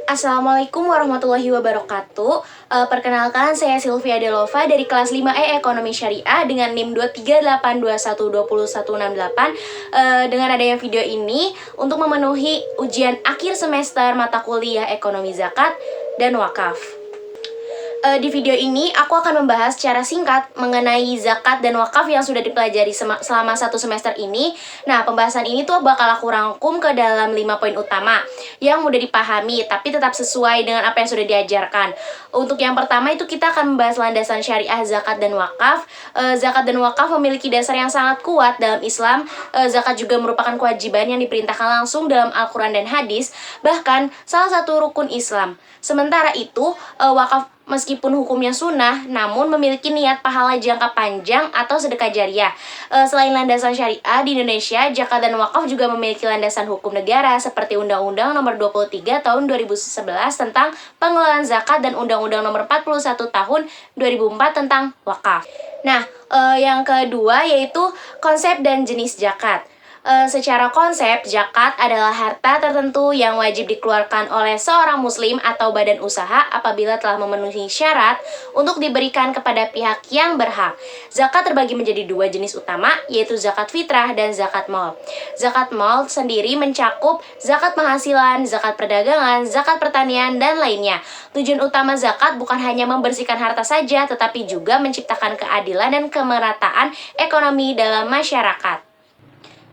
Assalamualaikum warahmatullahi wabarakatuh. Perkenalkan, saya Sylvia Delova dari kelas 5E Ekonomi Syariah dengan NIM 23821201168. Dengan adanya video ini untuk memenuhi ujian akhir semester mata kuliah Ekonomi Zakat dan Wakaf. Di video ini aku akan membahas secara singkat mengenai zakat dan wakaf yang sudah dipelajari selama satu semester ini. Nah, pembahasan ini tuh bakal aku rangkum ke dalam 5 poin utama yang mudah dipahami tapi tetap sesuai dengan apa yang sudah diajarkan. Untuk yang pertama itu kita akan membahas landasan syariah zakat dan wakaf. Zakat dan wakaf memiliki dasar yang sangat kuat dalam Islam. Zakat juga merupakan kewajiban yang diperintahkan langsung dalam Al-Quran dan hadis, bahkan salah satu rukun Islam. Sementara itu, wakaf meskipun hukumnya sunnah, namun memiliki niat pahala jangka panjang atau sedekah jariah. Selain landasan syariah di Indonesia, zakat dan wakaf juga memiliki landasan hukum negara seperti Undang-Undang Nomor 23 Tahun 2011 tentang pengelolaan zakat dan Undang-Undang Nomor 41 Tahun 2004 tentang wakaf. Nah, yang kedua yaitu konsep dan jenis zakat. Secara konsep, zakat adalah harta tertentu yang wajib dikeluarkan oleh seorang muslim atau badan usaha apabila telah memenuhi syarat untuk diberikan kepada pihak yang berhak. Zakat terbagi menjadi dua jenis utama, yaitu zakat fitrah dan zakat mal. Zakat mal sendiri mencakup zakat penghasilan, zakat perdagangan, zakat pertanian, dan lainnya. Tujuan utama zakat bukan hanya membersihkan harta saja, tetapi juga menciptakan keadilan dan kemerataan ekonomi dalam masyarakat.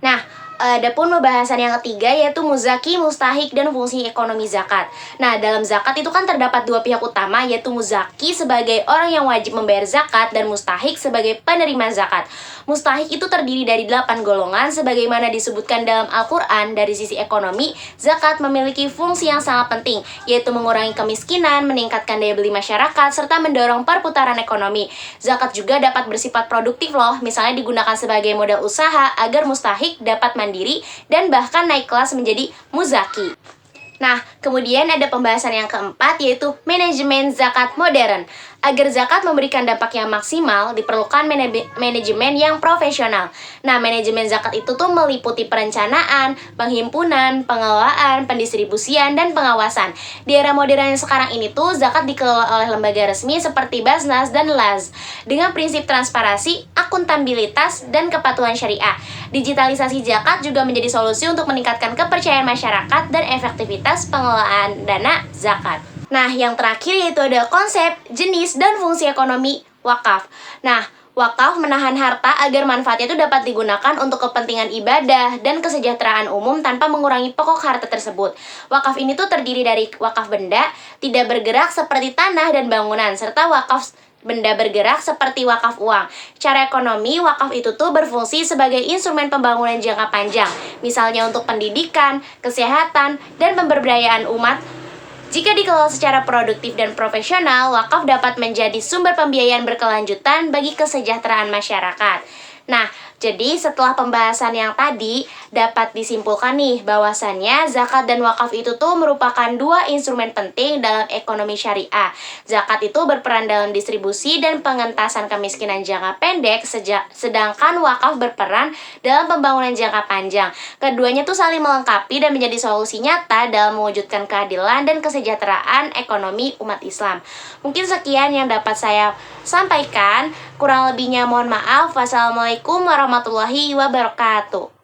Nah, adapun pembahasan yang ketiga yaitu muzaki, mustahik, dan fungsi ekonomi zakat. Nah, dalam zakat itu kan terdapat dua pihak utama, yaitu muzaki sebagai orang yang wajib membayar zakat dan mustahik sebagai penerima zakat. Mustahik itu terdiri dari 8 golongan sebagaimana disebutkan dalam Al-Quran. Dari sisi ekonomi, zakat memiliki fungsi yang sangat penting, yaitu mengurangi kemiskinan, meningkatkan daya beli masyarakat, serta mendorong perputaran ekonomi. Zakat juga dapat bersifat produktif loh, misalnya digunakan sebagai modal usaha agar mustahik dapat mandiri dan bahkan naik kelas menjadi muzaki. Nah, kemudian ada pembahasan yang keempat yaitu manajemen zakat modern. Agar zakat memberikan dampak yang maksimal, diperlukan manajemen yang profesional. Nah, manajemen zakat itu tuh meliputi perencanaan, penghimpunan, pengelolaan, pendistribusian, dan pengawasan. Di era modern yang sekarang ini tuh, zakat dikelola oleh lembaga resmi seperti Basnas dan LAZ dengan prinsip transparansi, akuntabilitas, dan kepatuhan syariah. Digitalisasi zakat juga menjadi solusi untuk meningkatkan kepercayaan masyarakat dan efektivitas pengelolaan dana zakat. Nah, yang terakhir yaitu ada konsep, jenis, dan fungsi ekonomi wakaf. Nah, wakaf menahan harta agar manfaatnya itu dapat digunakan untuk kepentingan ibadah dan kesejahteraan umum tanpa mengurangi pokok harta tersebut. Wakaf ini tuh terdiri dari wakaf benda, tidak bergerak seperti tanah dan bangunan, serta wakaf benda bergerak seperti wakaf uang. Secara ekonomi, wakaf itu tuh berfungsi sebagai instrumen pembangunan jangka panjang, misalnya untuk pendidikan, kesehatan, dan pemberdayaan umat. Jika dikelola secara produktif dan profesional, wakaf dapat menjadi sumber pembiayaan berkelanjutan bagi kesejahteraan masyarakat. Nah, jadi setelah pembahasan yang tadi dapat disimpulkan nih bahwasannya zakat dan wakaf itu tuh merupakan dua instrumen penting dalam ekonomi syariah. Zakat itu berperan dalam distribusi dan pengentasan kemiskinan jangka pendek, sedangkan wakaf berperan dalam pembangunan jangka panjang. Keduanya tuh saling melengkapi dan menjadi solusi nyata dalam mewujudkan keadilan dan kesejahteraan ekonomi umat Islam. Mungkin sekian yang dapat saya sampaikan. Kurang lebihnya mohon maaf. Wassalamualaikum warahmatullahi wabarakatuh.